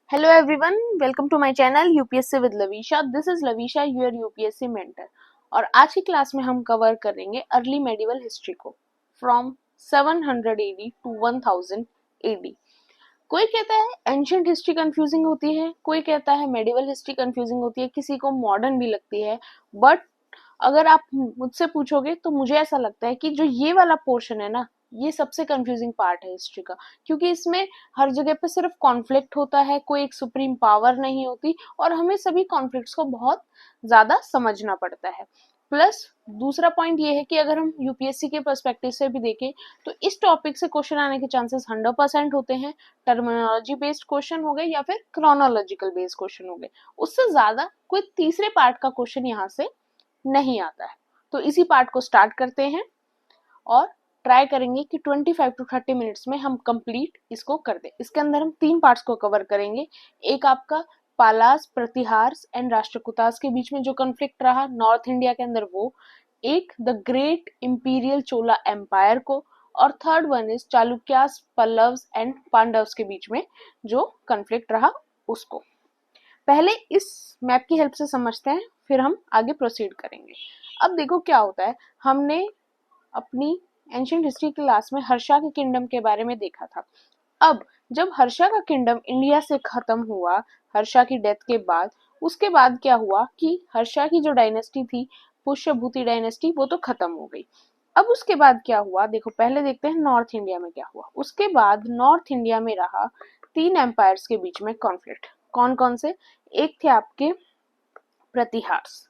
Hello everyone, welcome to my channel UPSC with Lavisha. This is Lavisha, your UPSC mentor. और आज की class में हम cover करेंगे अर्ली मेडिवल हिस्ट्री को फ्रॉम 700 AD टू 1000 AD. कोई कहता है एंशिएंट हिस्ट्री कंफ्यूजिंग होती है, कोई कहता है मेडिवल हिस्ट्री कंफ्यूजिंग होती है, किसी को मॉडर्न भी लगती है. बट अगर आप मुझसे पूछोगे तो मुझे ऐसा लगता है कि जो ये वाला पोर्शन है ना, ये सबसे कंफ्यूजिंग पार्ट है हिस्ट्री का, क्योंकि इसमें हर जगह पे सिर्फ कॉन्फ्लिक्ट होता है, कोई एक सुप्रीम पावर नहीं होती और हमें सभी कॉन्फ्लिक्ट्स को बहुत ज्यादा समझना पड़ता है. प्लस दूसरा पॉइंट ये है कि अगर हम यूपीएससी के पर्सपेक्टिव से भी देखें तो इस टॉपिक से क्वेश्चन आने के चांसेस 100% होते हैं. टर्मिनोलॉजी बेस्ड क्वेश्चन हो गए या फिर क्रोनोलॉजिकल बेस्ड क्वेश्चन हो गए, उससे ज्यादा कोई तीसरे पार्ट का क्वेश्चन यहाँ से नहीं आता है. तो इसी पार्ट को स्टार्ट करते हैं और ट्राई करेंगे कि 25 टू 30 मिनट्स में हम कंप्लीट इसको कर दें. इसके अंदर हम 3 पार्ट्स को कवर करेंगे. एक आपका पालास, प्रतिहार्स एंड राष्ट्रकूटास के बीच में जो कॉन्फ्लिक्ट रहा नॉर्थ इंडिया के अंदर वो, एक the great imperial Chola empire को, और third one is Chalukyas, Pallavas and Pandavas के बीच में जो कॉन्फ्लिक्ट रहा उसको. पहले इस मैप की हेल्प से समझते हैं, फिर हम आगे प्रोसीड करेंगे. अब देखो क्या होता है, हमने अपनी एंशिएंट हिस्ट्री क्लास में हर्षा के किंगडम के बारे में देखा था. अब जब हर्षा का किंगडम इंडिया से खत्म हुआ हर्षा की डेथ के बाद, उसके बाद क्या हुआ कि हर्षा की जो डायनेस्टी थी, पुष्यभूति डायनेस्टी, वो तो खत्म हो गई. अब उसके बाद क्या हुआ, देखो पहले देखते हैं नॉर्थ इंडिया में क्या हुआ. उसके बाद नॉर्थ इंडिया में रहा 3 एम्पायर्स के बीच में कॉन्फ्लिक्ट. कौन कौन से? एक थे आपके प्रतिहार्स,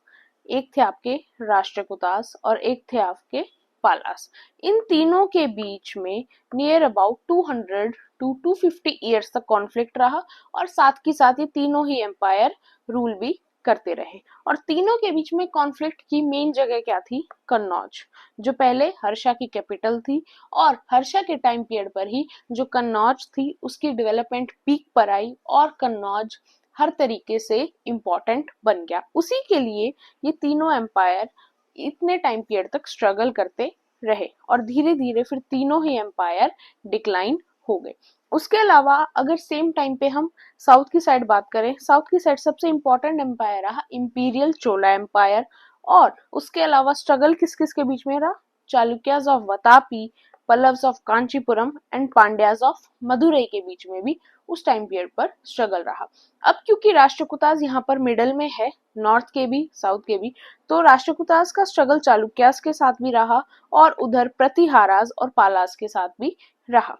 एक थे आपके राष्ट्रकूटास और एक थे आपके पालास. इन तीनों के बीच में नियर अबाउट 200 टू 250 ईयर्स तक कॉन्फ्लिक्ट रहा और साथ ही साथ ये तीनों ही एम्पायर रूल भी करते रहे. और तीनों के बीच में कॉन्फ्लिक्ट की मेन जगह क्या थी? कन्नौज, जो पहले हर्षा की कैपिटल थी. और हर्षा के टाइम पीरियड पर ही जो कन्नौज थी उसकी डेवलपमेंट पीक पर आई और कन्नौज हर तरीके से इम्पोर्टेंट बन गया. उसी के लिए ये तीनों एम्पायर इतने टाइम पीरियड तक स्ट्रगल करते रहे और धीरे धीरे फिर तीनों ही एम्पायर डिक्लाइन हो गए. उसके अलावा अगर सेम टाइम पे हम साउथ की साइड बात करें, साउथ की साइड सबसे इम्पोर्टेंट एम्पायर रहा इंपीरियल चोला एम्पायर. और उसके अलावा स्ट्रगल किस किस के बीच में रहा? Chalukyas of Vatapi, Pallavas of Kanchipuram and Pandyas of Madurai के बीच में भी उस टाइम पीरियड पर स्ट्रगल रहा. अब क्योंकि राष्ट्रकूटास यहाँ पर मिडल में है, नॉर्थ के भी साउथ के भी, तो राष्ट्रकूटास का स्ट्रगल चालुक्यास के साथ भी रहा और उधर प्रतिहारास और पालास के साथ भी रहा.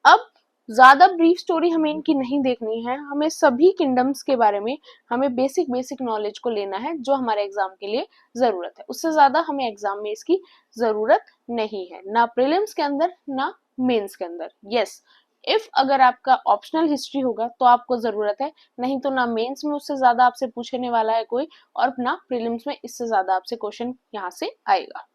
अब ज्यादा ब्रीफ स्टोरी हमें इनकी नहीं देखनी है, हमें सभी किंगडम्स के बारे में हमें बेसिक नॉलेज को लेना है जो हमारे एग्जाम के लिए जरूरत है. उससे ज्यादा हमें एग्जाम में इसकी जरूरत नहीं है, ना प्रीलिम्स के अंदर ना मेंस के अंदर. यस, इफ अगर आपका ऑप्शनल हिस्ट्री होगा तो आपको जरूरत है, नहीं तो ना मेंस में उससे ज्यादा आपसे पूछने वाला है कोई और ना प्रीलिम्स में इससे ज्यादा आपसे क्वेश्चन यहाँ से आएगा.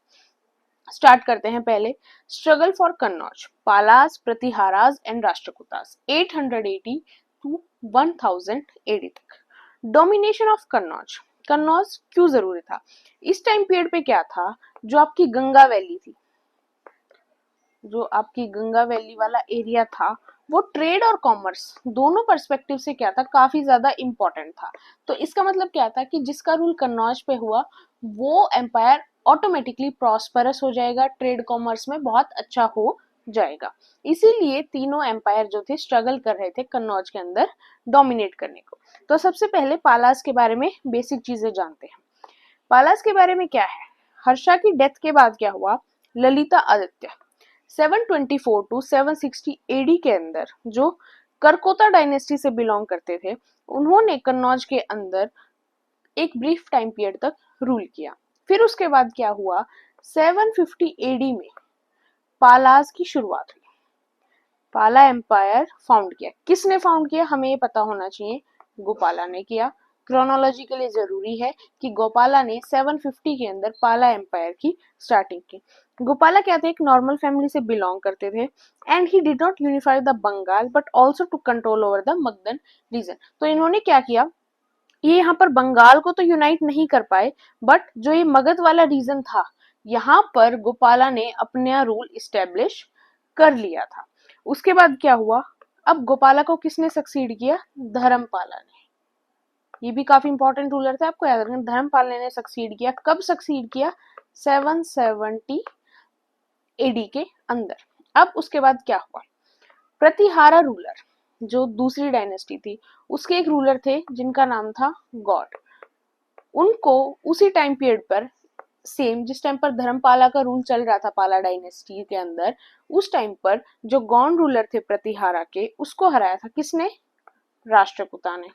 स्टार्ट करते हैं पहले. Struggle for Kannauj, Palas, Pratiharas and Rashtrakutas 880 to 1000 AD तक. Domination of Kannauj. कन्नौज क्यों जरूरी था? इस टाइम पीरियड पे क्या था, जो आपकी गंगा वैली थी, जो आपकी गंगा वैली वाला एरिया था, वो ट्रेड और कॉमर्स दोनों पर्सपेक्टिव से क्या था, काफी ज्यादा इंपॉर्टेंट था. तो इसका मतलब क्या था कि जिसका रूल कन्नौज पे हुआ वो एम्पायर ऑटोमेटिकली प्रॉस्परस हो जाएगा, ट्रेड कॉमर्स में बहुत अच्छा हो जाएगा. इसीलिए तीनों एम्पायर जो थे स्ट्रगल कर रहे थे कन्नौज के अंदर डोमिनेट करने को. तो सबसे पहले पालास के बारे में बेसिक चीजें जानते हैं. पालास के बारे में क्या है? हर्षा की डेथ के बाद क्या हुआ, ललिता आदित्य 724 टू 760 एडी के अंदर जो करकोता डायनेस्टी से बिलोंग करते थे, उन्होंने कन्नौज के अंदर एक ब्रीफ टाइम पीरियड तक रूल किया. फिर उसके बाद क्या हुआ, 750 एडी में पालास की शुरुआत हुई. पाला एम्पायर फाउंड किया. किसने फाउंड किया? हमें ये पता होना चाहिए, गोपाला ने किया. क्रोनोलॉजी के लिए जरूरी है कि गोपाला ने 750 के अंदर पाला एम्पायर की स्टार्टिंग की. गोपाला क्या थे, एक नॉर्मल फैमिली से बिलोंग करते थे and he did not unify the Bengal but also to control over the Magadhan region. तो इन्होंने क्या किया, ये यहाँ पर बंगाल को तो यूनाइट नहीं कर पाए बट जो ये मगध वाला रीजन था यहाँ पर गोपाला ने अपना रूल इस्टेब्लिश कर लिया था. उसके बाद क्या हुआ, अब गोपाला को किसने सक्सीड किया? धर्मपाला ने। ये भी काफी इंपॉर्टेंट रूलर था, आपको याद रखना। धर्मपाला ने सक्सीड किया। कब सक्सीड किया? 770 एडी के अंदर। अब उसके बाद क्या हुआ? प्रतिहारा रूलर, जो दूसरी डायनेस्टी थी, उसके एक रूलर थे जिनका नाम था गौड़। उनको उसी टाइम पीरियड पर, सेम जिस टाइम पर धर्मपाला का रूल चल रहा था पाला डायनेस्टी के अंदर, उस टाइम पर जो गौड़ रूलर थे प्रतिहारा के, उसको हराया था किसने? राष्ट्रकूटा ने।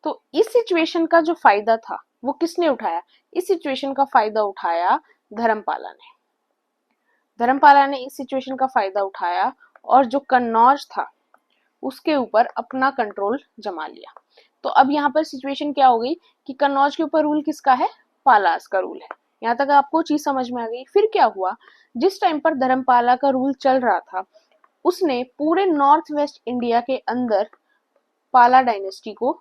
तो इस सिचुएशन का जो फायदा था वो किसने उठाया? इस सिचुएशन का फायदा उठाया धर्मपाला ने। धर्मपाला ने इस सिचुएशन का फायदा उठाया और जो कन्नौज था उसके ऊपर अपना कंट्रोल जमा लिया। तो अब यहाँ पर सिचुएशन क्या हो गई कि कन्नौज के ऊपर रूल किसका है? पालास का रूल है। यहाँ तक आपको चीज समझ में आ गई। फिर क्या हुआ? जिस टाइम पर धर्मपाला का रूल चल रहा था, उसने पूरे नॉर्थ वेस्ट इंडिया के अंदर पाला डायनेस्टी को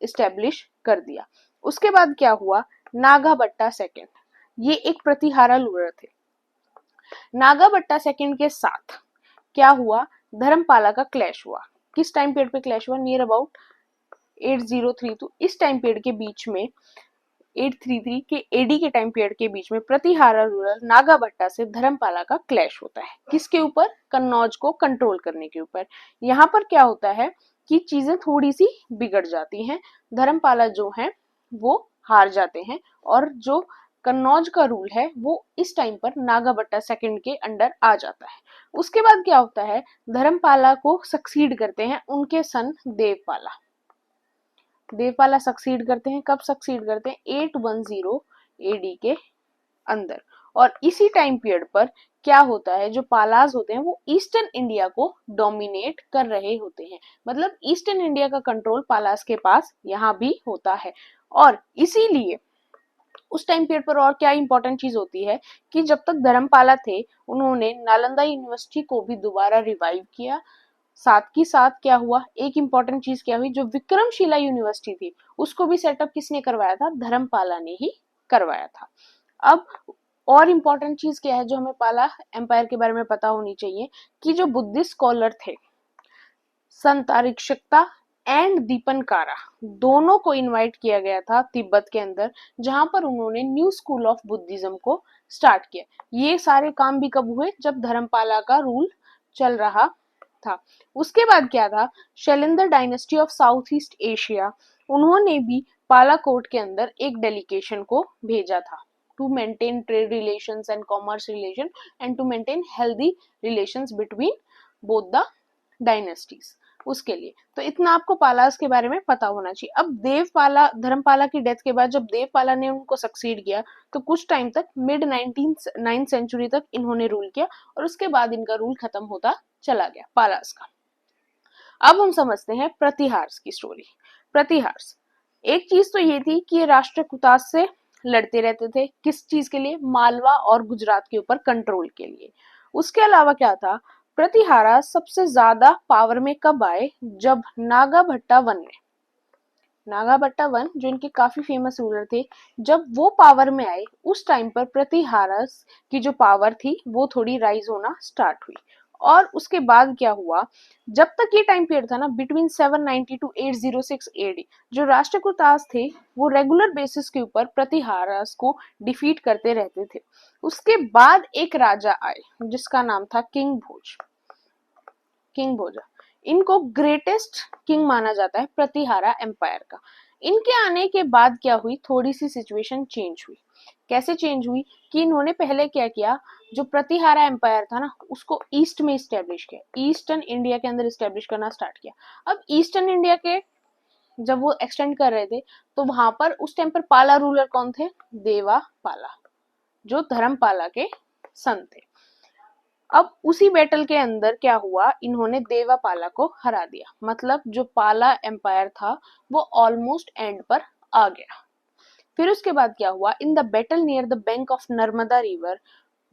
इस्टेब्लिश कर दिया। उसके बाद क्या हुआ? नागाभट्टा सेकंड, ये एक प्रतिहारा रूलर थे। नागाभट्टा सेकंड के साथ क्या हुआ? धर्मपाला का क्लैश हुआ। किस टाइम पीरियड पे क्लैश हुआ? नियर अबाउट 8032, इस टाइम पीरियड के बीच में, 833 के एडी के टाइम पीरियड के बीच में प्रतिहारा रूलर नागाभट्टा से धर्मपाला का क्लैश होता है। किसके ऊपर? कन्नौज को कंट्रोल करने के ऊपर। यहाँ पर क्या होता है कि चीजें थोड़ी सी बिगड़ जाती हैं। धर्मपाला जो है वो हार जाते हैं और जो कन्नौज का रूल है वो इस टाइम पर नागाभट्टा सेकंड के अंडर आ जाता है। उसके बाद क्या होता है? धर्मपाला को सक्सीड करते हैं उनके सन देवपाला। देवपाला सक्सीड करते हैं। कब सक्सीड करते हैं? 810 एडी के अंदर। और इसी टाइम पीरियड पर क्या होता है? जो पालाज होते हैं वो ईस्टर्न इंडिया को डोमिनेट कर रहे होते हैं। मतलब ईस्टर्न इंडिया का कंट्रोल पालाज के पास यहाँ भी होता है। और इसीलिए उस टाइम पीरियड पर और क्या इंपॉर्टेंट चीज होती है कि जब तक धर्मपाला थे उन्होंने नालंदा यूनिवर्सिटी को भी दोबारा रिवाइव किया। साथ ही साथ क्या हुआ? एक इंपॉर्टेंट चीज क्या हुई? जो विक्रमशिला यूनिवर्सिटी थी उसको भी सेटअप किसने करवाया था? धर्मपाला ने ही करवाया था। अब और इम्पोर्टेंट चीज क्या है जो हमें पाला एम्पायर के बारे में पता होनी चाहिए कि जो बुद्धिस्ट स्कॉलर थे संतारिक्षकता एंड दीपनकारा, दोनों को इनवाइट किया गया था तिब्बत के अंदर, जहां पर उन्होंने न्यू स्कूल ऑफ बुद्धिज्म को स्टार्ट किया। ये सारे काम भी कब हुए? जब धर्मपाला का रूल चल रहा था। उसके बाद क्या था? Shailendra dynasty of south east Asia, उन्होंने भी पालाकोट के अंदर एक डेलीगेशन को भेजा था to maintain trade relations and commerce relation and to maintain healthy relations between both the dynasties, उसके लिए। तो इतना आपको पालास के बारे में पता होना चाहिए। अब देवपाला, धर्मपाला की डेथ के बाद जब देवपाला ने उनको सक्सीड किया तो कुछ टाइम तक मिड 9th सेंचुरी तक इन्होंने रूल किया और उसके बाद इनका रूल खत्म होता चला गया पालास का। अब हम समझते हैं प्रतिहार्स की स्टोरी। प्रतिहार्स, एक चीज तो ये थी कि ये राष्ट्रकूटा से लड़ते रहते थे। किस चीज के लिए? मालवा और गुजरात के ऊपर कंट्रोल के लिए। उसके अलावा क्या था? प्रतिहारा सबसे ज्यादा पावर में कब आए? जब नागाभट्टा वन में, नागाभट्टा वन जो इनके काफी फेमस रूलर थे, जब वो पावर में आए उस टाइम पर प्रतिहारस की जो पावर थी वो थोड़ी राइज होना स्टार्ट हुई। और उसके बाद क्या हुआ? जब तक ये टाइम पीरियड था ना, बिटवीन 790 टू 806 एडी, जो राष्ट्रकूटास थे वो रेगुलर बेसिस के ऊपर प्रतिहारस को डिफीट करते रहते थे। उसके बाद एक राजा आए जिसका नाम था किंग भोज। किंग भोजा, इनको ग्रेटेस्ट किंग माना जाता है प्रतिहारा एम्पायर का। इनके आने के बाद क्या हुई? थोड़ी सी सिचुएशन चेंज हुई। कैसे चेंज हुई? कि इन्होंने पहले क्या किया, जो प्रतिहारा एम्पायर था ना उसको ईस्ट में इस्टेब्लिश किया, ईस्टर्न इंडिया के अंदर इस्टेब्लिश करना स्टार्ट किया। अब ईस्टर्न इंडिया के जब वो एक्सटेंड कर रहे थे तो वहां पर उस टाइम पर पाला रूलर कौन थे? देवा पाला, जो धर्मपाला के सन थे। अब उसी बैटल के अंदर क्या हुआ? इन्होंने देवापाला को हरा दिया। मतलब जो पाला एम्पायर था वो ऑलमोस्ट एंड पर आ गया। फिर उसके बाद क्या हुआ? In the battle near the bank of Narmada river,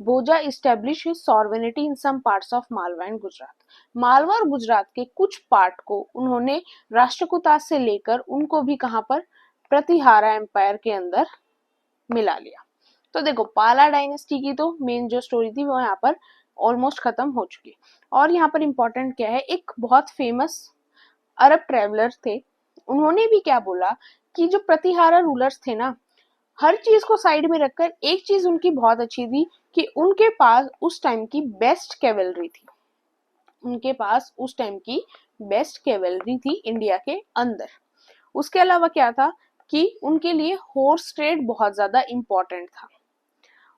Bhoja establish his sovereignty in some parts of Malwa and Gujarat. Malwa और गुजरात के कुछ पार्ट को उन्होंने राष्ट्रकूटा से लेकर उनको भी कहां पर? प्रतिहारा एम्पायर के अंदर मिला लिया। तो देखो पाला डायनेस्टी की तो मेन जो स्टोरी थी वो यहाँ पर ऑलमोस्ट खत्म हो चुकी है। और यहाँ पर इम्पोर्टेंट क्या है, एक बहुत फेमस अरब ट्रेवलर थे, उन्होंने भी क्या बोला कि जो प्रतिहारा रूलर्स थे ना, हर चीज को साइड में रखकर एक चीज उनकी बहुत अच्छी थी कि उनके पास उस टाइम की बेस्ट कैवलरी थी। उनके पास उस टाइम की बेस्ट कैवलरी थी इंडिया के अंदर। उसके अलावा क्या था कि उनके लिए हॉर्स ट्रेड बहुत ज्यादा इंपॉर्टेंट था।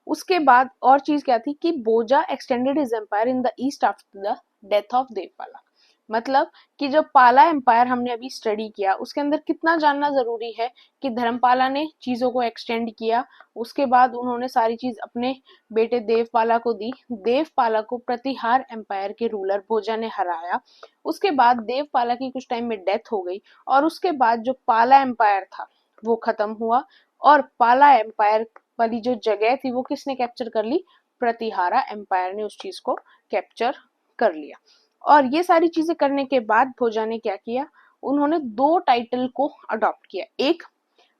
उसके बाद और चीज क्या थी कि Bhoja extended his empire in the east after the death of Devapala. मतलब कि जब पाला एम्पायर हमने अभी स्टडी किया, उसके अंदर कितना जानना जरूरी है कि धर्मपाला ने चीजों को एक्सटेंड किया, उसके बाद उन्होंने सारी चीज अपने बेटे देवपाला को दी, देवपाला को प्रतिहार एम्पायर के रूलर भोजा ने हराया। उसके बाद देवपाला की कुछ टाइम में डेथ हो गई और उसके बाद जो पाला एम्पायर था वो खत्म हुआ और पाला एम्पायर वाली जो जगह थी वो किसने कैप्चर कर ली, प्रतिहारा एम्पायर ने उस चीज को कैप्चर कर लिया। और ये सारी चीजें करने के बाद भोजा ने क्या किया, उन्होंने दो टाइटल को अडॉप्ट किया, एक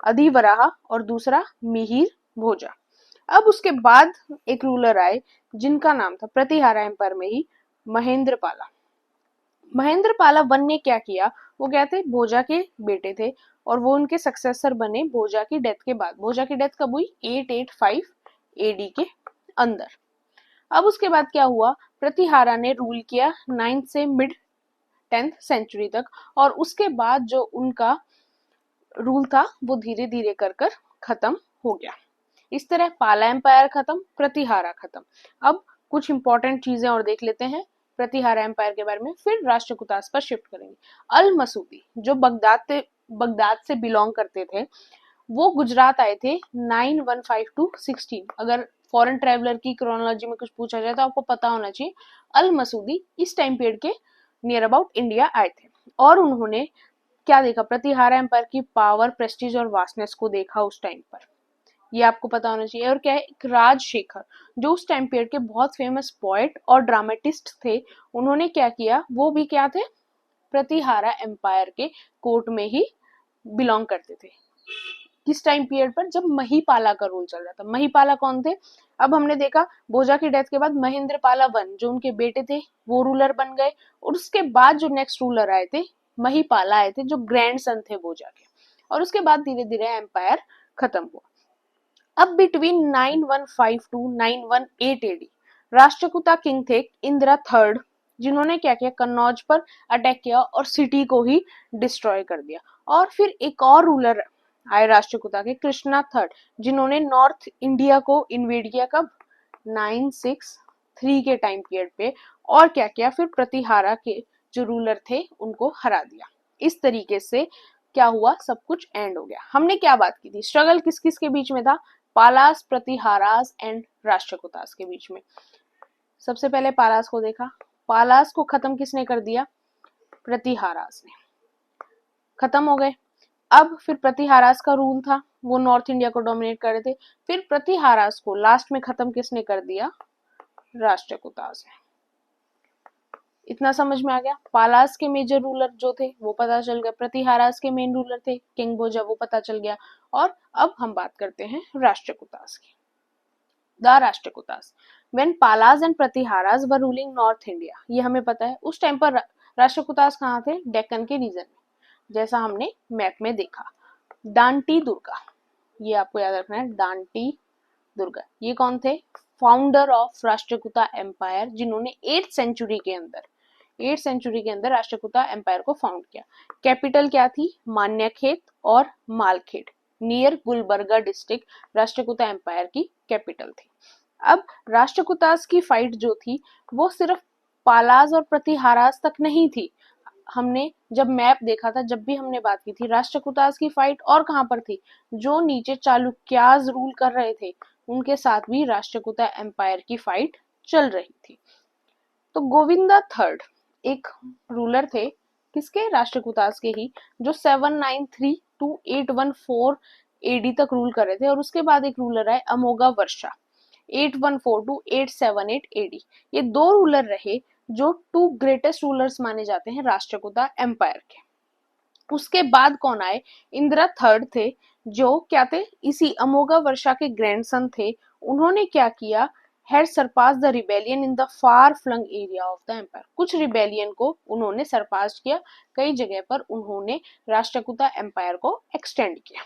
अधिवराह और दूसरा मिहिर भोजा। अब उसके बाद एक रूलर आए जिनका नाम था प्रतिहारा एम्पायर में ही महेंद्रपाला। महेंद्रपाला वन ने क्या किया, वो क्या थे, भोजा के बेटे थे और वो उनके सक्सेसर बने भोजा की डेथ के बाद। भोजा की डेथ कब हुई, 885 एडी के अंदर। अब उसके बाद क्या हुआ, प्रतिहारा ने रूल किया 9th से मिड 10th सेंचुरी तक और उसके बाद जो उनका रूल था वो धीरे धीरे कर कर खत्म हो गया। इस तरह पाला एम्पायर खत्म, प्रतिहारा खत्म। अब कुछ इंपॉर्टेंट चीजें और देख लेते हैं प्रतिहारा एम्पायर के बारे में, फिर राष्ट्रकूटास पर शिफ्ट करेंगे। अल मसूदी जो बगदाद से बिलोंग करते थे, वो गुजरात आए थे 915 to 16। अगर फॉरेन ट्रेवलर की क्रोनोलॉजी में कुछ पूछा जाए तो आपको पता होना चाहिए अल मसूदी इस टाइम पीरियड के नियर अबाउट इंडिया आए थे और उन्होंने क्या देखा, प्रतिहारा एम्पायर की पावर, प्रेस्टीज और वास्टनेस को देखा उस टाइम पर, ये आपको पता होना चाहिए। और क्या है, एक राजशेखर जो उस टाइम पीरियड के बहुत फेमस पोएट और ड्रामेटिस्ट थे, उन्होंने क्या किया, वो भी क्या थे, प्रतिहारा एम्पायर के कोर्ट में ही बिलोंग करते थे। किस टाइम पीरियड पर, जब महिपाला का रूल चल रहा था। महिपाला कौन थे, अब हमने देखा भोजा की डेथ के बाद महेंद्रपाला वन जो उनके बेटे थे वो रूलर बन गए और उसके बाद जो नेक्स्ट रूलर आए थे महिपाला आए थे जो ग्रैंडसन थे भोजा के, और उसके बाद धीरे धीरे एम्पायर खत्म हुआ। अब between 915 to 918 AD Rashtrakuta king थे इंदिरा थर्ड, जिन्होंने क्या किया, कन्नौज पर अटैक किया और सिटी को ही डिस्ट्रॉय कर दिया। और फिर एक और रूलर आए राष्ट्रकूटा के, कृष्णा थर्ड, जिन्होंने नॉर्थ इंडिया को इन्वेड किया, कब, 963 के टाइम पीरियड पे। और क्या किया, फिर प्रतिहारा के जो रूलर थे उनको हरा दिया। इस तरीके से क्या हुआ, सब कुछ एंड हो गया। हमने क्या बात की थी, स्ट्रगल किस किस के बीच में था, पालास, प्रतिहारास एंड राष्ट्रकूटास के बीच में। सबसे पहले पालास को देखा, पालास को खत्म किसने कर दिया, प्रतिहारास ने, खत्म हो गए। अब फिर प्रतिहारास का रूल था, वो नॉर्थ इंडिया को डोमिनेट कर रहे थे। फिर प्रतिहारास को लास्ट में खत्म किसने कर दिया, राष्ट्रकूटास ने। इतना समझ में आ गया। पालास के मेजर रूलर जो थे वो पता चल गया, प्रतिहारास के मेन रूलर थे किंग भोजा, वो पता चल गया। और अब हम बात करते हैं राष्ट्रकूटास की। The Rashtrakutas when Palas and Pratiharas were ruling north India, ये हमें पता है। उस टाइम पर राष्ट्रकूटास कहाँ थे, डेक्कन के रीजन में, जैसा हमने मैप में देखा। डांटी दुर्गा, ये आपको याद रखना है, डांटी दुर्गा, ये कौन थे, फाउंडर ऑफ राष्ट्रकूटा एम्पायर, जिन्होंने 8th सेंचुरी के अंदर राष्ट्रकूटा एम्पायर को फाउंड किया। कैपिटल क्या थी, मान्यखेत और Malkhed, near Gulbarga district Rashtrakuta empire की कैपिटल थी। अब राष्ट्रकूटास की फाइट जो थी वो सिर्फ पालास और प्रतिहारास तक नहीं थी। हमने जब मैप देखा था, जब भी हमने बात की थी, राष्ट्रकूटास की फाइट और कहां पर थी, जो नीचे चालुक्यास रूल कर रहे थे उनके साथ भी राष्ट्रकूटा एम्पायर की फाइट चल रही थी। तो गोविंदा थर्ड एक रूलर थे, किसके, राष्ट्रकूटास के ही, जो 793 to 814 एडी तक रूल कर रहे थे। और उसके बाद एक रूलर आए अमोघा वर्षा, 814 to 878 एडी। ये दो रूलर रहे जो टू ग्रेटेस्ट रूलर्स माने जाते हैं राष्ट्रकूटा एम्पायर के। उसके बाद कौन आए, इंदिरा थर्ड थे, जो क्या थे, इसी अमोघा वर्षा के ग्रैंडसन थे। उन्होंने क्या किया, had surpassed the rebellion in the far flung area of the empire। कुछ रिबेलियन को उन्होंने सरपास किया, कई जगह पर उन्होंने राष्ट्रकूटा एम्पायर को एक्सटेंड किया।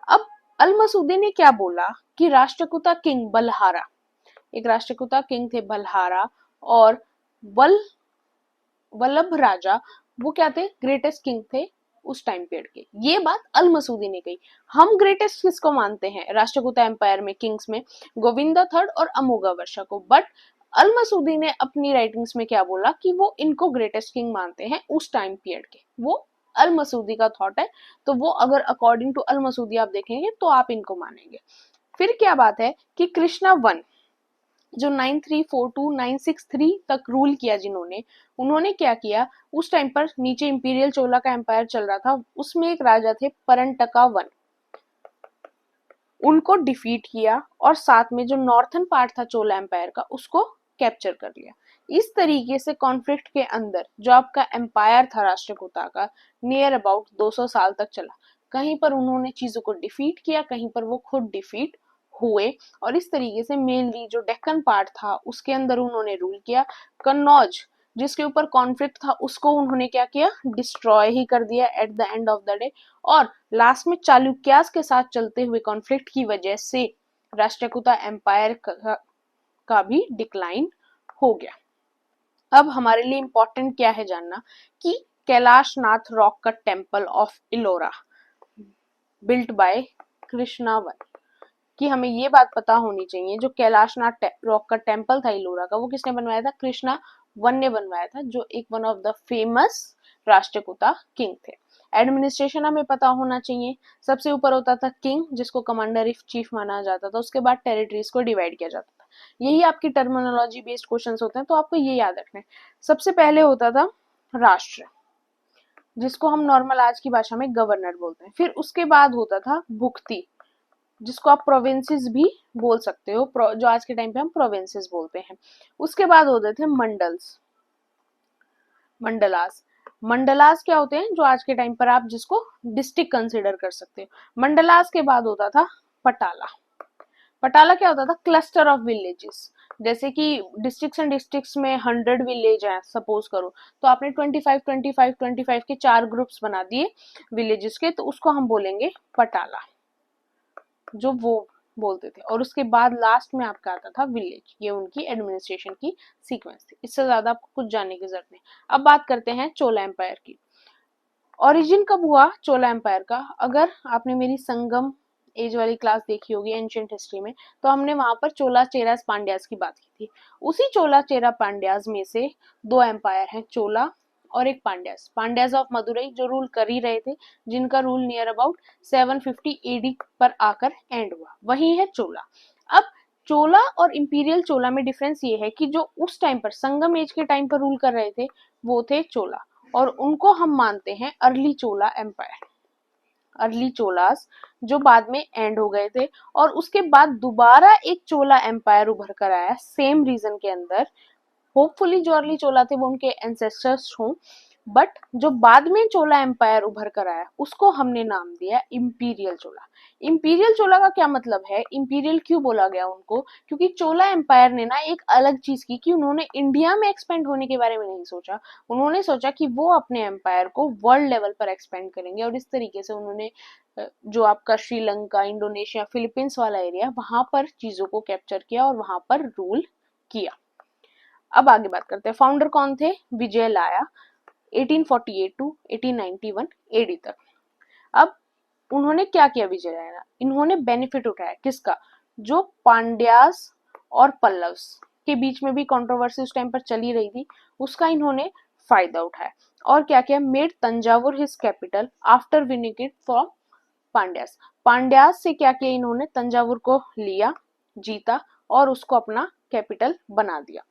अब अल मसूदी ने क्या बोला कि राष्ट्रकूटा किंग बलहारा, एक राष्ट्रकूटा किंग थे बलहारा, और वल्लभ राजा, वो क्या थे, ग्रेटेस्ट किंग थे उस टाइम पीरियड के। ये बात अल मसूदी ने कही। हम ग्रेटेस्ट किसको मानते हैं राष्ट्रकूटा एम्पायर में, किंग्स में, गोविंदा थर्ड और अमोघा वर्षा को, बट अल मसूदी ने अपनी राइटिंग्स में क्या बोला कि वो इनको ग्रेटेस्ट किंग मानते हैं उस टाइम पीरियड के। वो अल मसूदी का थॉट है, तो वो अगर अकॉर्डिंग टू अल मसूदी आप देखेंगे तो आप इनको मानेंगे। फिर क्या बात है कि कृष्णा वन जो 9342-963 तक रूल किया जिन्होंने, उन्होंने क्या किया, उस टाइम पर नीचे इंपीरियल चोला का एम्पायर चल रहा था, उसमें एक राजा थे परंटका वन, उनको डिफीट किया और साथ में जो नॉर्थन पार्ट था चोला एम्पायर का उसको कैप्चर कर लिया। इस तरीके से कॉन्फ्लिक्ट के अंदर जो आपका एम्पायर था राष्ट्रकूटा का, नियर अबाउट 200 साल तक चला। कहीं पर उन्होंने चीजों को डिफीट किया, कहीं पर वो खुद डिफीट हुए, और इस तरीके से मेनली जो डेक्कन पार्ट था उसके अंदर उन्होंने रूल किया। कन्नौज जिसके ऊपर कॉन्फ्लिक्ट था उसको उन्होंने क्या किया, डिस्ट्रॉय ही कर दिया at the end of the day. और लास्ट में चालुक्यास के साथ चलते हुए कॉन्फ्लिक्ट की वजह से राष्ट्रकूटा एम्पायर का भी डिक्लाइन हो गया। अब हमारे लिए इंपॉर्टेंट क्या है जानना कि कैलाशनाथ रॉक का temple of Ellora built by Krishna one, कि हमें ये बात पता होनी चाहिए जो कैलाशनाथ रॉक का टेम्पल था इलोरा का, वो किसने बनवाया था, कृष्णा वन ने बनवाया था, जो एक one of the famous Rashtrakuta king थे। एडमिनिस्ट्रेशन हमें पता होना चाहिए, सबसे ऊपर होता था किंग जिसको कमांडर इन चीफ माना जाता था, उसके बाद टेरिटरीज को डिवाइड किया जाता था। यही आपकी टर्मिनोलॉजी बेस्ड क्वेश्चंस होते हैं, तो आपको ये याद रखना है। सबसे पहले होता था राष्ट्र, जिसको हम नॉर्मल आज की भाषा में गवर्नर बोलते हैं। फिर उसके बाद होता था भुक्ति, जिसको आप प्रोविंसेस भी बोल सकते हो, जो आज के टाइम पे हम प्रोविंसेस बोलते हैं। उसके बाद होते थे मंडल्स, मंडलास। मंडलास क्या होते हैं, जो आज के टाइम पर आप जिसको डिस्ट्रिक्ट कंसिडर कर सकते हो। मंडलास के बाद होता था पटाला। पटाला क्या होता था, क्लस्टर ऑफ विलेजेस। जैसे कि डिस्ट्रिक्ट्स एंड डिस्ट्रिक्ट्स में 100 विलेज हैं सपोज करो, तो आपने 25 के 4 ग्रुप्स बना दिए विलेजेस के, तो उसको हम बोलेंगे पटाला, जो वो बोलते थे। और उसके बाद लास्ट में आपका आता था विलेज। ये उनकी एडमिनिस्ट्रेशन की सीक्वेंस थी, इससे ज्यादा आपको कुछ जानने की जरूरत नहीं। अब बात करते हैं चोला एम्पायर की। ओरिजिन कब हुआ चोला एम्पायर का, अगर आपने मेरी संगम एज वाली क्लास देखी होगी एंशिएंट हिस्ट्री में, तो हमने वहां पर चोला चेरास पांड्यास की बात की थी। उसी चोला चेरा पांड्यास में से 2 एम्पायर हैं, चोला और एक पांड्यास। पांड्यास ऑफ मदुरई जो रूल कर ही रहे थे, जिनका रूल नियर अबाउट 750 एडी पर आकर एंड हुआ, वही है चोला। अब चोला और इंपीरियल चोला में डिफरेंस ये है कि जो उस टाइम पर संगम एज के टाइम पर रूल कर रहे थे वो थे चोला, और उनको हम मानते हैं अर्ली चोला एम्पायर, अर्ली चोलास, जो बाद में एंड हो गए थे। और उसके बाद दोबारा एक चोला एम्पायर उभर कर आया सेम रीजन के अंदर। होपफुली जो अर्ली चोला थे वो उनके एंसेस्टर्स हों, बट जो बाद में चोला एम्पायर उभर कर आया उसको हमने नाम दिया इंपीरियल चोला। इंपीरियल चोला का क्या मतलब है, इंपीरियल क्यों बोला गया उनको, क्योंकि चोला एम्पायर ने ना एक अलग चीज की कि उन्होंने इंडिया में एक्सपेंड होने के बारे में नहीं सोचा। उन्होंने सोचा कि वो अपने एम्पायर को वर्ल्ड लेवल पर एक्सपेंड करेंगे, और इस तरीके से उन्होंने जो आपका श्रीलंका, इंडोनेशिया, फिलीपींस वाला एरिया, वहां पर चीजों को कैप्चर किया और वहां पर रूल किया। अब आगे बात करते हैं, फाउंडर कौन थे, विजय लाया, 1848 टू 1891 एडी तक। अब उन्होंने क्या किया विजय लाया, इन्होंने बेनिफिट उठाया किसका, जो पांड्यास और पल्लव्स के बीच में भी कंट्रोवर्सी उस टाइम पर चली रही थी, उसका इन्होंने फायदा उठाया। और क्या किया, made Thanjavur his capital after winning it from Pandyas. Pandyas से क्या किया इन्होंने, तंजावुर को लिया, जीता और उसको अपना कैपिटल बना दिया।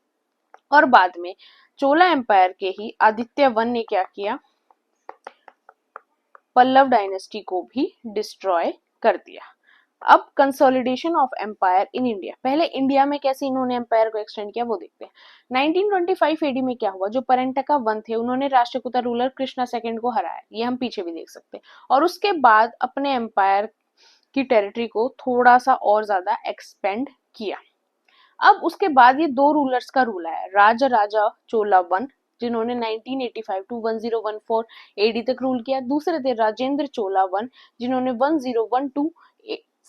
और बाद में चोला एम्पायर के ही आदित्य वन ने क्या किया, पल्लव डायनेस्टी को भी डिस्ट्रॉय कर दिया। अब consolidation of empire in India, पहले इंडिया में कैसे इन्होंने एम्पायर को एक्सटेंड किया वो देखते हैं। 1925 एडी में क्या हुआ, जो परंटका वन थे उन्होंने राष्ट्रकूटा रूलर कृष्णा सेकंड को हराया, ये हम पीछे भी देख सकते हैं। और उसके बाद अपने एम्पायर की टेरिटरी को थोड़ा सा और ज्यादा एक्सपेंड किया। अब उसके बाद ये दो रूलर्स का रूल आया, राजराजा चोला वन जिन्होंने 1985 टू 1014 एडी तक रूल किया, दूसरे थे राजेंद्र चोला वन जिन्होंने 1012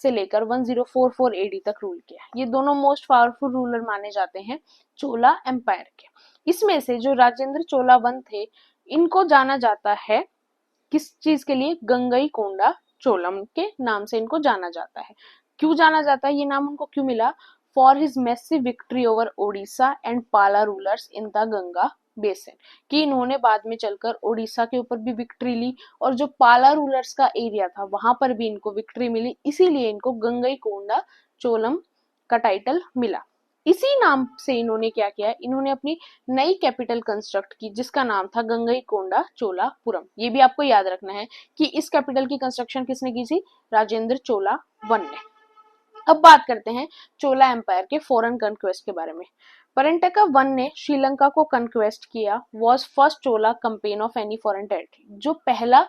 से लेकर 1044 एडी तक रूल किया। ये दोनों मोस्ट पावरफुल रूलर माने जाते हैं चोला एम्पायर के। इसमें से जो राजेंद्र चोला वन थे, इनको जाना जाता है किस चीज के लिए, गंगईकोंडा चोलम के नाम से इनको जाना जाता है। क्यों जाना जाता है, ये नाम उनको क्यों मिला, for his massive victory over Odisha and Pala rulers in the Ganga basin, कि इन्होंने बाद में चलकर ओडिशा के ऊपर भी विक्ट्री ली और जो पाला रूलर्स का एरिया था वहां पर भी इनको विक्ट्री मिली, इसीलिए इनको गंगईकोंडा चोलम का टाइटल मिला। इसी नाम से इन्होंने क्या किया, इन्होंने अपनी नई कैपिटल कंस्ट्रक्ट की जिसका नाम था गंगईकोंडा चोलापुरम। ये भी आपको याद रखना है कि इस कैपिटल की कंस्ट्रक्शन किसने की थी, राजेंद्र चोला वन ने। अब बात करते हैं चोला एम्पायर के फॉरेन कन्क्वेस्ट के बारे में। परंटका वन ने श्रीलंका को कन्क्वेस्ट किया, was first Chola campaign of any foreign territory, जो पहला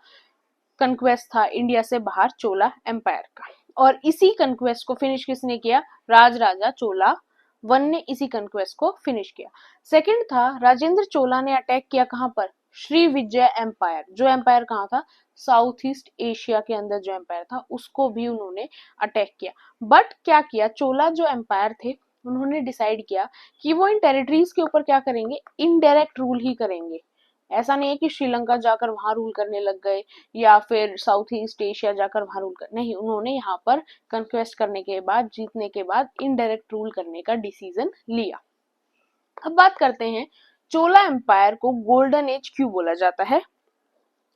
कन्क्वेस्ट था इंडिया से बाहर चोला एम्पायर का। और इसी कन्क्वेस्ट को फिनिश किसने किया, राजराजा चोला वन ने इसी कन्क्वेस्ट को फिनिश किया। सेकंड था राजेंद्र चोला ने अटैक किया कहां पर, श्री विजय एम्पायर, जो एम्पायर कहां था, साउथ ईस्ट एशिया के अंदर जो एम्पायर था उसको भी उन्होंने अटैक किया। बट क्या किया, चोला जो एम्पायर थे उन्होंने डिसाइड किया कि वो इन टेरिटरीज के ऊपर क्या करेंगे, इनडायरेक्ट रूल ही करेंगे। ऐसा नहीं है कि श्रीलंका जाकर वहां रूल करने लग गए या फिर साउथ ईस्ट एशिया जाकर वहां रूल कर, नहीं, उन्होंने यहाँ पर कंक्वेस्ट करने के बाद, जीतने के बाद इनडायरेक्ट रूल करने का डिसीजन लिया। अब बात करते हैं चोला एम्पायर को गोल्डन एज क्यों बोला जाता है,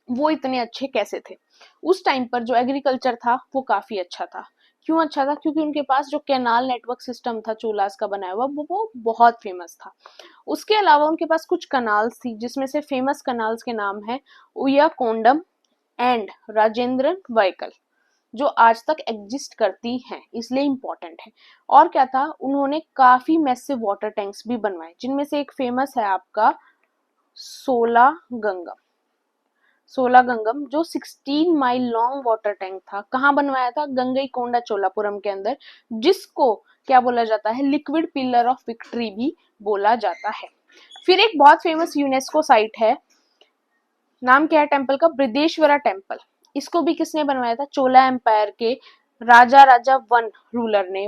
वो इतने अच्छे कैसे थे। उस टाइम पर जो एग्रीकल्चर था वो काफी अच्छा था। क्यों अच्छा था, क्योंकि उनके पास जो कैनाल नेटवर्क सिस्टम था चोलास का बनाया हुआ वो बहुत फेमस था। उसके अलावा उनके पास कुछ कनाल्स थी जिसमें से फेमस कनाल्स के नाम है उय्याकोंडम एंड राजेंद्र वाइकल, जो आज तक एग्जिस्ट करती हैं, इसलिए इंपॉर्टेंट है। और क्या था, उन्होंने काफी मैसिव वाटर टैंक्स भी बनवाए जिनमें से एक फेमस है आपका सोलागंगम, जो 16 माइल लॉन्ग वाटर टैंक था। कहाँ बनवाया था, गंगईकोंडा चोलापुरम के अंदर, जिसको क्या बोला जाता है, लिक्विड पिलर ऑफ विक्ट्री भी बोला जाता है। फिर एक बहुत फेमस यूनेस्को साइट है, नाम क्या है टेम्पल का, बृहदेश्वरा टेम्पल। इसको भी किसने बनवाया था, चोला एम्पायर के राजा वन रूलर ने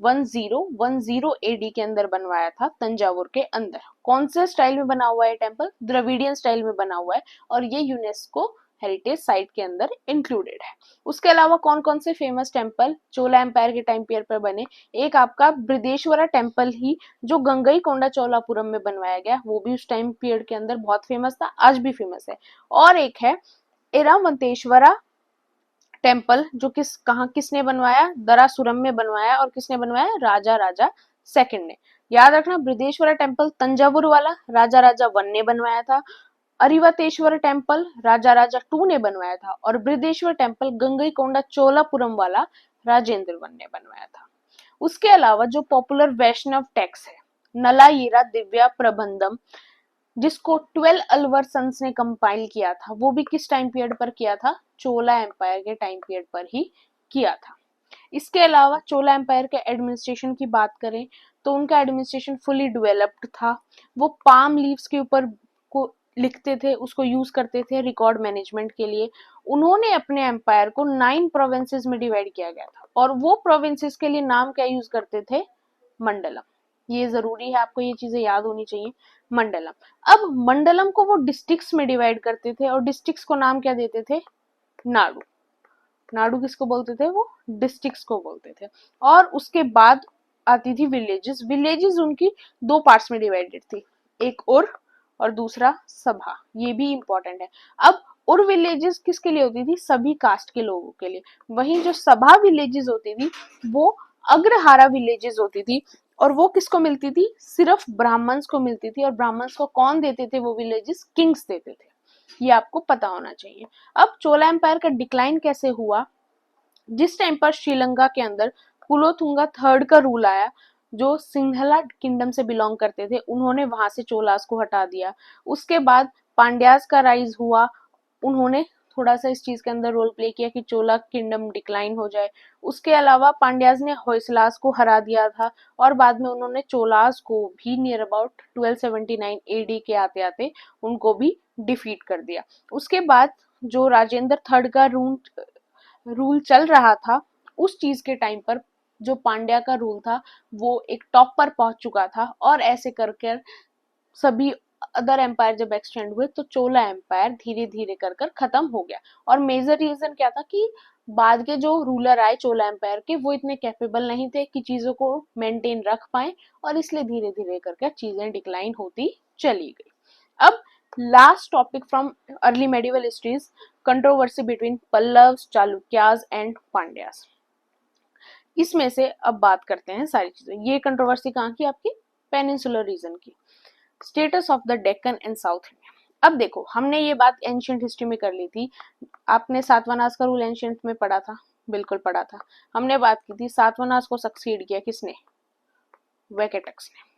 1010 एडी के अंदर बनवाया था, तंजावुर के अंदर। कौन से स्टाइल में बना हुआ है टेम्पल, द्रविडियन स्टाइल में बना हुआ है और ये यूनेस्को हेरिटेज साइट के अंदर इंक्लूडेड है। उसके अलावा कौन कौन से फेमस टेम्पल चोला एम्पायर के टाइम पीरियड पर बने, एक आपका बृहदेश्वरा टेम्पल ही जो गंगईकोंडा चोलापुरम में बनवाया गया, वो भी उस टाइम पीरियड के अंदर बहुत फेमस था, आज भी फेमस है। और एक है एरावंतेश्वरा टेम्पल, जो किसने बनवाया, दरासुरम में बनवाया, और किसने बनवाया, राजा सेकंड ने। याद रखना, बृहदेश्वरा टेम्पल तंजावुर वाला राजा वन ने बनवाया था, अरिवतेश्वर टेम्पल राजा टू ने बनवाया था, और बृहदेश्वर टेम्पल गंगईकोंडा चोलापुरम वाला राजेंद्र वन ने बनवाया था। उसके अलावा जो पॉपुलर वैष्णव टेक्स्ट है नलायिरा दिव्या प्रबंधम, जिसको 12 अलवर सन्स ने कंपाइल किया था, वो भी किस टाइम पीरियड पर किया था, चोला एम्पायर के टाइम पीरियड पर ही किया था। इसके अलावा चोला एम्पायर के एडमिनिस्ट्रेशन की बात करें तो उनका एडमिनिस्ट्रेशन फुली डेवलप्ड था। वो पाम लीव्स के ऊपर को लिखते थे, उसको यूज करते थे रिकॉर्ड मैनेजमेंट के लिए। उन्होंने अपने एम्पायर को 9 प्रोविंसेस में डिवाइड किया गया था और वो प्रोविंसेस के लिए नाम क्या यूज करते थे, मंडलम। ये जरूरी है, आपको ये चीजें याद होनी चाहिए, मंडलम। अब मंडलम को वो डिस्ट्रिक्ट्स में डिवाइड करते थे और डिस्ट्रिक्ट्स को नाम क्या देते थे, नाडु। नाडु किसको बोलते थे, वो डिस्ट्रिक्ट्स को बोलते थे। और उसके बाद आती थी विलेजेस। विलेजेस उनकी दो पार्ट्स में डिवाइडेड थी, एक उर और दूसरा सभा, ये भी इंपॉर्टेंट है। अब उर विलेजेस किसके लिए होती थी, सभी कास्ट के लोगों के लिए। वहीं जो सभा विलेजेस होती थी वो अग्रहारा विलेजेस होती थी, और वो किसको मिलती थी, सिर्फ ब्राह्मण्स को मिलती थी। और ब्राह्मण्स को कौन देते थे वो विलेजेस, किंग्स देते थे, ये आपको पता होना चाहिए। अब चोला एम्पायर का डिक्लाइन कैसे हुआ, जिस टाइम पर श्रीलंका के अंदर कुलोथुंगा थर्ड का रूल आया, जो सिंहला किंगडम से बिलोंग करते थे, उन्होंने वहां से चोलास को हटा दिया। उसके बाद पांड्यास का राइज हुआ, उन्होंने थोड़ा सा इस चीज के अंदर रोल प्ले किया कि चोला किंगडम डिक्लाइन हो जाए। उसके अलावा पांड्याज ने होयसलास को हरा दिया था और बाद में उन्होंने चोलास को भी नियर अबाउट 1279 एडी के आते आते उनको भी डिफीट कर दिया। उसके बाद जो राजेंद्र थर्ड का रूल चल रहा था, उस चीज के टाइम पर जो पांड्या का रूल था वो एक टॉप पर पहुंच चुका था और ऐसे करके सभी अदर एम्पायर जब एक्सटेंड हुए तो चोला एम्पायर धीरे धीरे कर कर खत्म हो गया। और मेजर रीजन क्या था कि बाद के जो रूलर आए चोला एम्पायर के वो इतने कैपेबल नहीं थे कि चीजों को मेंटेन रख पाए और इसलिए धीरे धीरे करके चीजें डिक्लाइन होती चली गई। अब last topic from early medieval histories, controversy between Pallavas, Chalukyas and Pandyas. इसमें से अब बात करते हैं सारी चीजें। ये कंट्रोवर्सी कहाँ की, आपकी पेनिनसुलर रीजन की। Status of the Deccan and south India. अब देखो, हमने ये बात एंशियंट हिस्ट्री में कर ली थी। आपने सातवानास का रूल एंशियंट में पढ़ा था, बिल्कुल पढ़ा था। हमने बात की थी सातवानास को सक्सीड किया किसने, वेकेटक्स ने।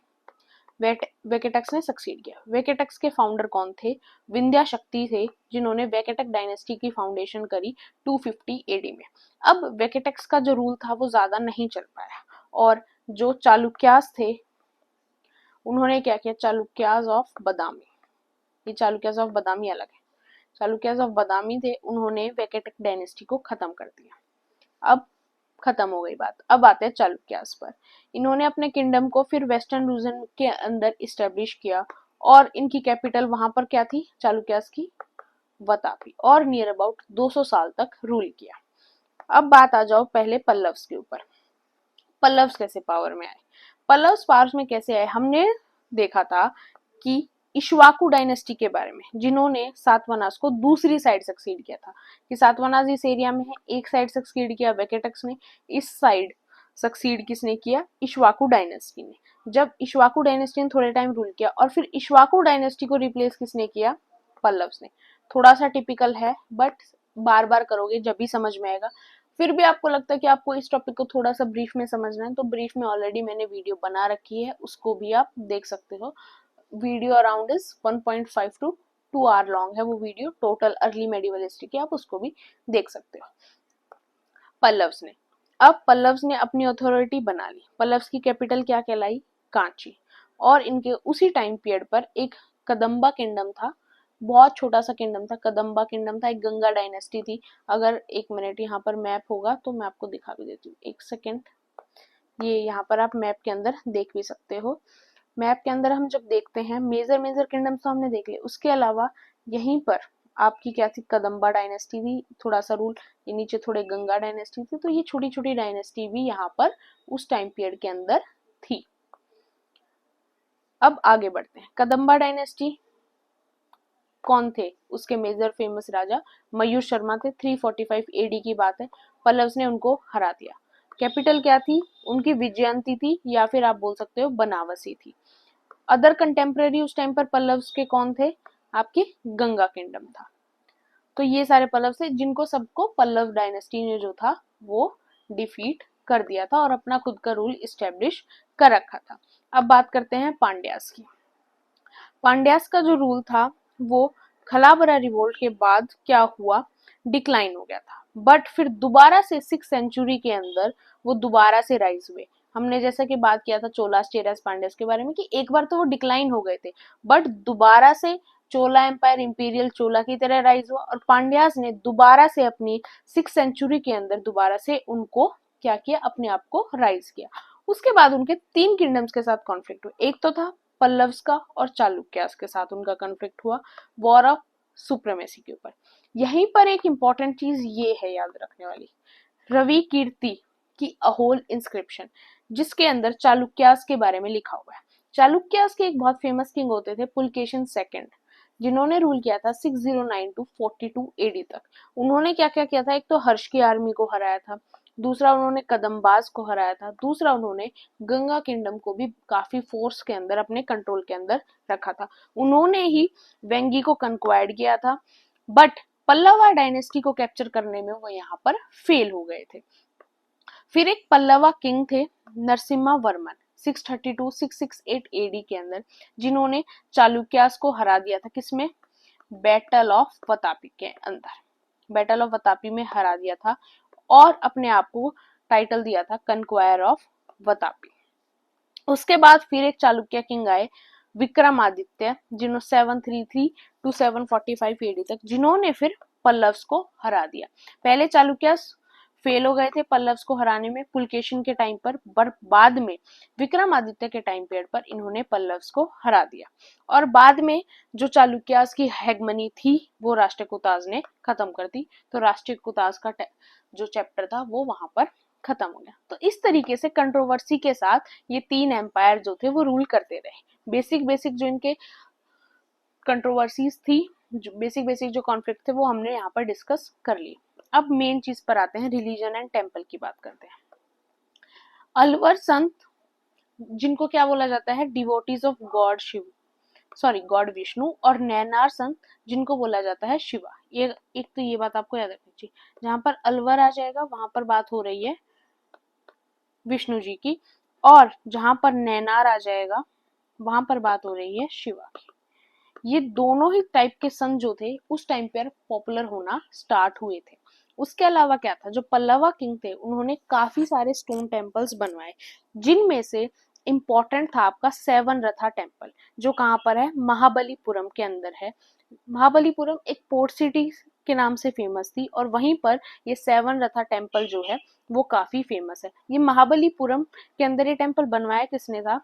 वेकेटक्स ने सक्सीड किया। वेकेटक्स के फाउंडर कौन थे, विंध्या शक्ति थे, जिन्होंने वेकेटक डायनेस्टी की फाउंडेशन करी 250 एडी में। अब वेकेटक्स का जो रूल था वो ज्यादा नहीं चल पाया और जो चालुक्यास थे उन्होंने क्या किया, चालुक्यास ऑफ बदामी, ये चालुक्यास ऑफ बदामी अलग है, चालुक्यास ऑफ बदामी थे, उन्होंने वेकेटक डायनेस्टी को खत्म कर दिया। अब खत्म हो गई बात, अब आते हैं चालुक्यास पर। इन्होंने अपने किंगडम को फिर वेस्टर्न रीजन के अंदर इस्टेब्लिश किया और इनकी कैपिटल वहां पर क्या थी, चालुक्यास की वतापी, और नियर अबाउट 200 साल तक रूल किया। अब बात आ जाओ पहले पल्लव्स के ऊपर। पल्लव्स कैसे पावर में आए, पल्लव्स पावर में कैसे आए, हमने देखा था कि इक्ष्वाकु डायनेस्टी के बारे में, जिन्होंने सातवानास को दूसरी साइड सक्सीड किया था, कि सातवानास इस एरिया में है, एक साइड सक्सीड किया वेकेटक्स ने, इस साइड सक्सीड किसने किया, इक्ष्वाकु डायनेस्टी ने। जब इक्ष्वाकु डायनेस्टी ने थोड़े टाइम रूल किया और फिर इक्ष्वाकु डायनेस्टी को रिप्लेस किसने किया, पल्लव्स ने। थोड़ा सा टिपिकल है बट बार बार करोगे जब भी समझ में आएगा। फिर भी आपको लगता है कि आपको इस टॉपिक को थोड़ा सा ब्रीफ में समझना है तो ब्रीफ में ऑलरेडी मैंने वीडियो बना रखी है, उसको भी आप देख सकते हो। Video around is 1.5 to 2 hour long है वो video, total early medieval history की, आप उसको भी देख सकते हो। पल्लव्स ने, अब पल्लव्स ने अपनी अथॉरिटी बना ली। पल्लव्स की कैपिटल क्या कहलाई, कांची। और इनके उसी टाइम पीरियड पर एक कदम्बा किंगडम था, बहुत छोटा सा किंगडम था, कदम्बा किंगडम था, एक गंगा डायनेस्टी थी। अगर एक मिनट यहाँ पर मैप होगा तो मैं आपको दिखा भी देती हूँ, एक सेकेंड। ये यहाँ पर आप मैप के अंदर देख भी सकते हो। मैप के अंदर हम जब देखते हैं मेजर किंगडम्स तो हमने देख लिए, उसके अलावा यहीं पर आपकी क्या थी, कदम्बा डायनेस्टी थी, थोड़ा सा रूल, ये नीचे थोड़े गंगा डायनेस्टी थी, तो ये छोटी छोटी डायनेस्टी भी यहाँ पर उस टाइम पीरियड के अंदर थी। अब आगे बढ़ते हैं, कदम्बा डायनेस्टी कौन थे, उसके मेजर फेमस राजा मयूर शर्मा थे। 345 एडी की बात है, पल्लव्स ने उनको हरा दिया। कैपिटल क्या थी उनकी, विजयंती थी, या फिर आप बोल सकते हो बनावसी थी। अदर कंटेम्प्रेरी उस टाइम पर पल्लव्स के कौन थे, आपके गंगा किंगडम था। तो ये सारे पल्लव थे जिनको सबको पल्लव डायनेस्टी ने जो था वो डिफीट कर दिया था और अपना खुद का रूल इस्टेब्लिश कर रखा था। अब बात करते हैं पांड्यास की। पांड्यास का जो रूल था वो खलाबरा रिवोल्ट के बाद क्या हुआ, डिक्लाइन हो गया था, बट फिर दोबारा से 6th सेंचुरी के अंदर वो दोबारा से राइज हुए। हमने जैसा कि बात किया था चोलास चेरास पांड्यास के बारे में कि एक बार तो वो डिक्लाइन हो गए थे बट दोबारा से चोला एम्पायर इंपीरियल चोला की तरह राइज हुआ और पांड्यास ने दोबारा से अपनी 6th सेंचुरी के अंदर दोबारा से उनको क्या किया, अपने आप को राइज किया। उसके बाद उनके 3 किंगडम्स के साथ कॉन्फ्लिक्ट हुआ, एक तो था पल्लव्स का और चालुक्यास के साथ उनका कॉन्फ्लिक्ट हुआ, वॉर ऑफ सुप्रीमेसी के ऊपर। यहीं पर एक इंपॉर्टेंट चीज ये है याद रखने वाली, रवि कीर्ति की अहोल इंस्क्रिप्शन, जिसके अंदर चालुक्यास के बारे में लिखा हुआ है। चालुक्यास के एक बहुत फेमस किंग होते थे पुलकेशिन सेकंड, जिन्होंने रूल किया था 609 to 42 एडी तक। उन्होंने क्या क्या किया था, एक तो हर्ष की आर्मी को हराया था, दूसरा उन्होंने कदम्बाज को हराया था, दूसरा उन्होंने गंगा किंगडम को भी काफी फोर्स के अंदर अपने कंट्रोल के अंदर रखा था। उन्होंने ही वेंगी को कंक्वायर्ड किया था बट पल्लवा डायनेस्टी को कैप्चर करने में वो यहाँ पर फेल हो गए थे। फिर एक पल्लवा किंग थे नरसिम्हा वर्मन 632-668 एडी के अंदर, जिन्होंने चालुक्यास को हरा दिया था, किसमें, बैटल ऑफ वतापी के अंदर। बैटल ऑफ वतापी में हरा दिया था और अपने आप को टाइटल दिया था कन्क्वायर ऑफ वतापी। उसके बाद फिर एक चालुक्य किंग आए विक्रमादित्य, जिन्होंने 733 टू 745 एडी तक, जिन्होंने फिर पल्लव्स को हरा दिया। पहले चालुक्यास फेल हो गए थे पल्लव्स को हराने में पुलकेशिन के टाइम पर बाद में विक्रमादित्य के टाइम पीरियड पर इन्होंने पल्लव्स को हरा दिया और बाद में जो चालुक्यास की हेगमनी थी वो राष्ट्रकूटाज ने खत्म कर दी। तो राष्ट्रकूटाज का जो चैप्टर था वो वहां पर खत्म हो गया। तो इस तरीके से कंट्रोवर्सी के साथ ये तीन एम्पायर जो थे वो रूल करते रहे। बेसिक जो इनके कंट्रोवर्सीज थी, बेसिक जो कॉन्फ्लिक्ट थे वो हमने यहाँ पर डिस्कस कर ली। अब मेन चीज पर आते हैं, रिलीजन एंड टेम्पल की बात करते हैं। अलवर संत, जिनको क्या बोला जाता है, devotees of god Shiva, sorry god Vishnu, और नैनार संत, जिनको बोला जाता है शिवा। ये एक तो ये बात आपको याद रखनी चाहिए, जहां पर अलवर आ जाएगा वहां पर बात हो रही है विष्णु जी की, और जहां पर नैनार आ जाएगा वहां पर बात हो रही है शिवा की। ये दोनों ही टाइप के संत जो थे उस टाइम पर पॉपुलर होना स्टार्ट हुए थे। उसके अलावा क्या था, जो पल्लवा किंग थे उन्होंने काफी सारे स्टोन टेम्पल्स बनवाए, जिनमें से इम्पोर्टेंट था आपका सेवन रथा टेम्पल, जो कहाँ पर है, महाबलीपुरम के अंदर है। महाबलीपुरम एक पोर्ट सिटी के नाम से फेमस थी और वहीं पर ये सेवन रथा टेम्पल जो है वो काफी फेमस है। ये महाबलीपुरम के अंदर ये टेम्पल बनवाया किसने था,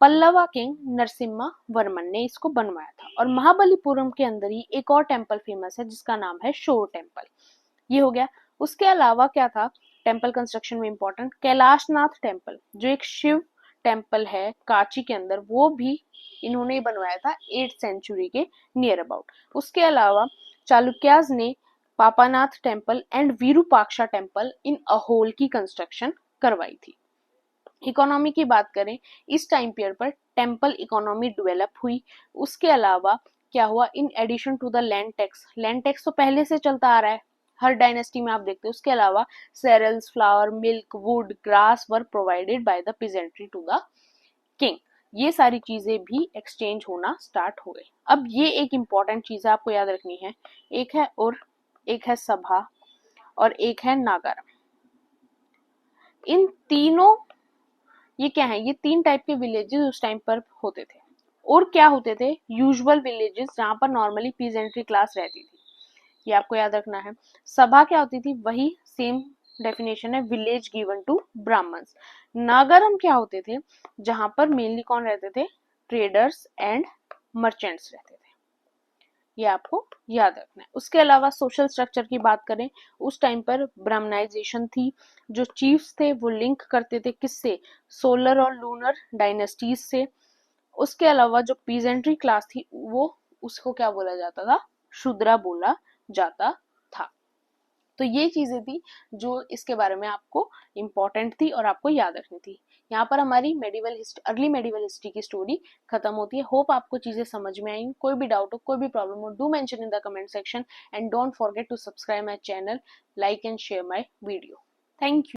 पल्लवा किंग नरसिम्हा वर्मन ने इसको बनवाया था। और महाबलीपुरम के अंदर ही एक और टेम्पल फेमस है जिसका नाम है शोर टेम्पल। ये हो गया। उसके अलावा क्या था टेम्पल कंस्ट्रक्शन में इंपॉर्टेंट, कैलाशनाथ टेम्पल जो एक शिव टेम्पल है काची के अंदर, वो भी इन्होंने बनवाया था 8th सेंचुरी के नियर अबाउट। उसके अलावा चालुक्याज ने Papanath temple and Virupaksha temple in Aihole की कंस्ट्रक्शन करवाई थी। इकोनॉमी की बात करें, इस टाइम पीरियड पर टेम्पल इकोनॉमी डेवलप हुई। उसके अलावा क्या हुआ, in addition to the land tax तो पहले से चलता आ रहा है, हर डायनेस्टी में आप देखते हो। उसके अलावा cereals, flower, milk, wood, grass were provided by the peasantry to the king. ये सारी चीजें भी एक्सचेंज होना स्टार्ट हो गई। अब ये एक इंपॉर्टेंट चीज है आपको याद रखनी है, एक है और एक है सभा और एक है नागारम। इन तीनों, ये क्या है, ये तीन टाइप के विलेजेस उस टाइम पर होते थे। और क्या होते थे, यूजुअल विलेजेस जहां पर नॉर्मली पीजेंट्री क्लास रहती थी, ये आपको याद रखना है। सभा क्या होती थी, वही सेम डेफिनेशन है, विलेज गिवन टू ब्राह्मण्स। नागरम क्या होते थे, जहां पर मेनली कौन रहते थे, ट्रेडर्स एंड मर्चेंट्स रहते थे। ये आपको याद रखना है। उसके अलावा सोशल स्ट्रक्चर की बात करें, उस टाइम पर ब्राह्मणाइजेशन थी। जो चीफ्स थे वो लिंक करते थे किससे, सोलर और लूनर डायनेस्टीज से। उसके अलावा जो पीजेंट्री क्लास थी वो, उसको क्या बोला जाता था, शूद्रा बोला जाता था। तो ये चीजें थी जो इसके बारे में आपको इम्पोर्टेंट थी और आपको याद रखनी थी। यहाँ पर हमारी medieval history, early medieval history की स्टोरी खत्म होती है। होप आपको चीजें समझ में आई। कोई भी डाउट हो, कोई भी प्रॉब्लम हो, do mention in the comment section and don't forget to subscribe my channel, like and share my video. Thank you.